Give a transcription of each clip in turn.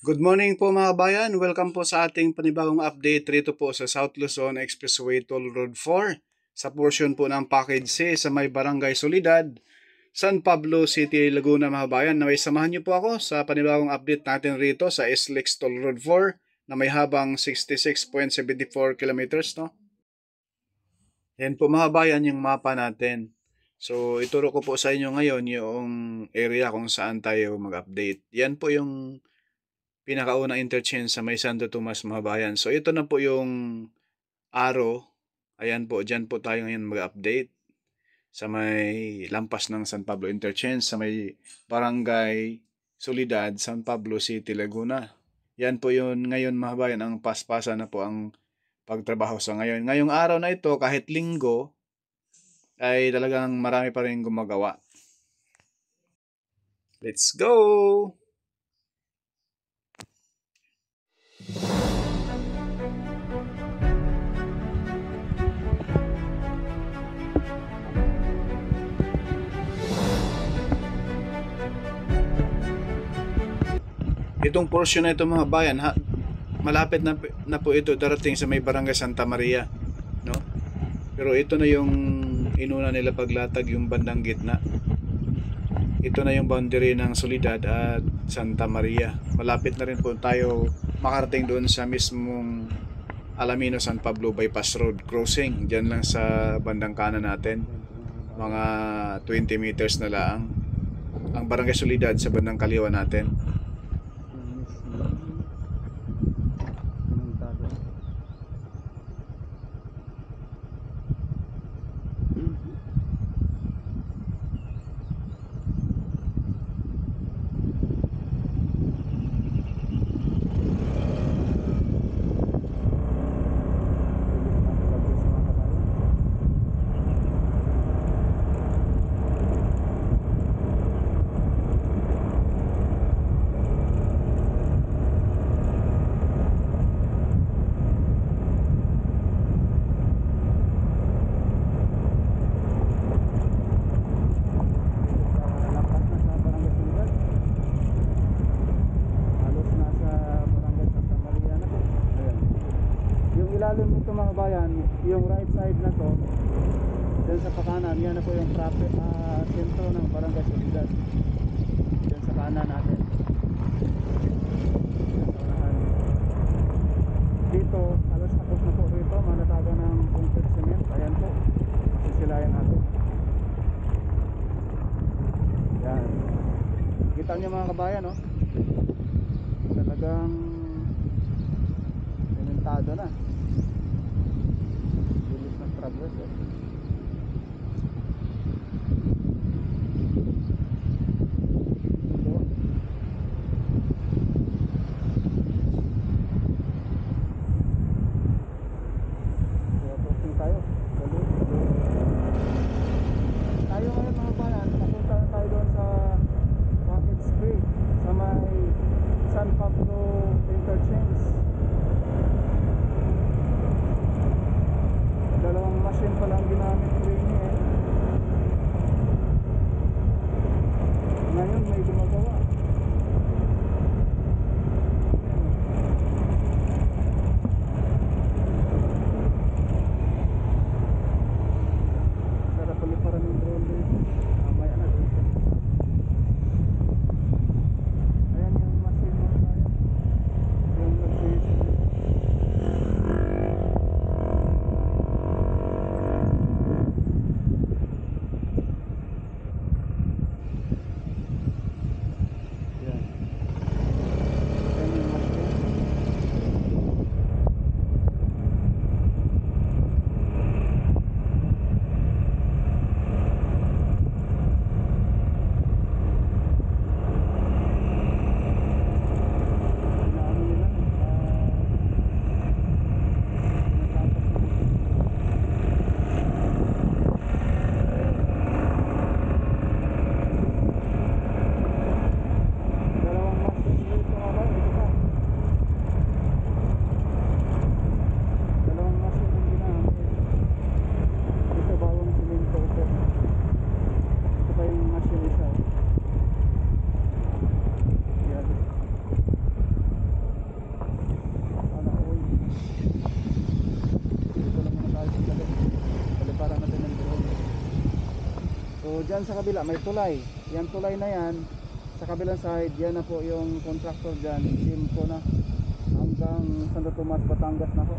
Good morning po mga kabayan. Welcome po sa ating panibagong update rito po sa South Luzon Expressway Toll Road 4 sa portion po ng Package C sa may Barangay Solidad, San Pablo City, Laguna mga kabayan. Naway samahan niyo po ako sa panibagong update natin rito sa SLEX Toll Road 4 na may habang 66.74 kilometers, no? Yan po mga kabayan yung mapa natin. So ituro ko po sa inyo ngayon yung area kung saan tayo mag-update. Yan po yung pinakaunang interchange sa may Santo Tomas mga bayan. So ito na po yung arrow. Ayan po, dyan po tayo ngayon mag-update sa may lampas ng San Pablo Interchange sa may Barangay Solidad, San Pablo City, Laguna. Yan po yun ngayon mga bayan, ang paspasa na po ang pagtrabaho sa ngayon. Ngayong araw na ito, kahit linggo, ay talagang marami pa rin gumagawa. Let's go! Itong portion na ito mga bayan, malapit na po ito darating sa may Barangay Santa Maria, no? Pero ito na yung inuna nila paglatag, yung bandang gitna. Ito na yung boundary ng Solidad at Santa Maria. Malapit na rin po tayo makarating doon sa mismong Alamino San Pablo Bypass Road crossing. Diyan lang sa bandang kanan natin. Mga 20 meters na lang. Ang Barangay Solidad sa bandang kaliwa natin. Ilalim nito mga bayan, yung right side na to, dyan sa pakanan, yan na po yung sentro ng Barangay Solidad. Dyan sa kanan natin. Dito, halos tapos na po rito, manataga ng concrete cement. Ayan po, sisilayan natin. Yan. Kita nyo mga kabayan, no? Talagang sementado na. Progress eh. Tayo ngayon mga bayan, papunta na tayo doon sa Package Street sa may San Pablo Interchange. Dalawang machine pa lang ginamit rin eh. Ngayon may gumagawa. Sarap paliparan ng drone dito. Mamaya na dito. Ayan yung machine mo tayo. Yung dyan sa kabila may tulay. Yan tulay na yan. Sa kabilang side, yan na po yung contractor dyan. Team po na hanggang Santo Tomas, Batangas na po.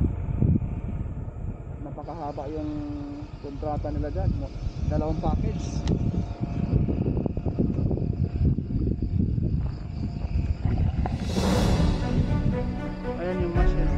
Napakahaba yung kontrata nila dyan. 2 package. Ayan yung machine.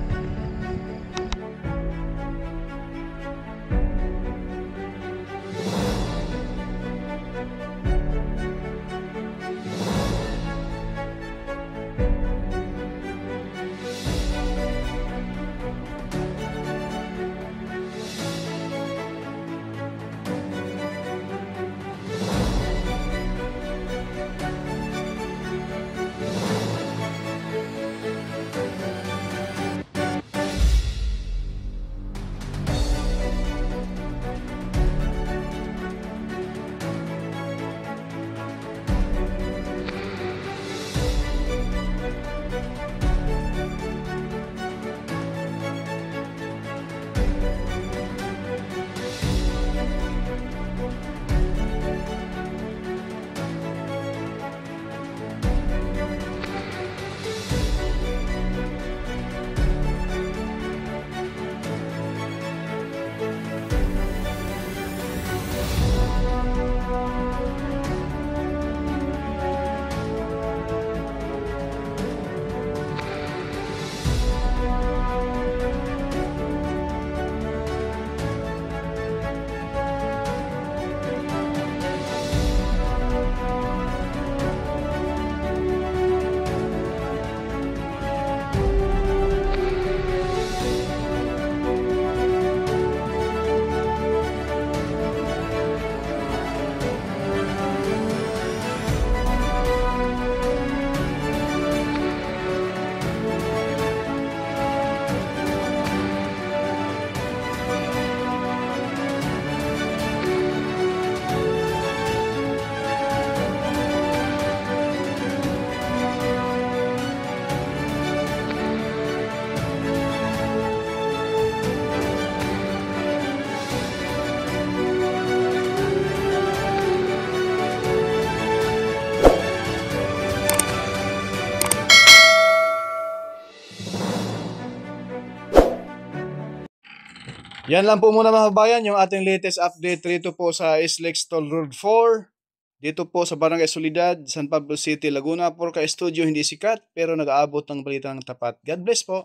Yan lang po muna mga kabayan, yung ating latest update rito po sa SLEX Toll Road 4. Dito po sa Barangay Soledad, San Pablo City, Laguna. Porca Studio hindi sikat pero nag-aabot ng balita ng tapat. God bless po.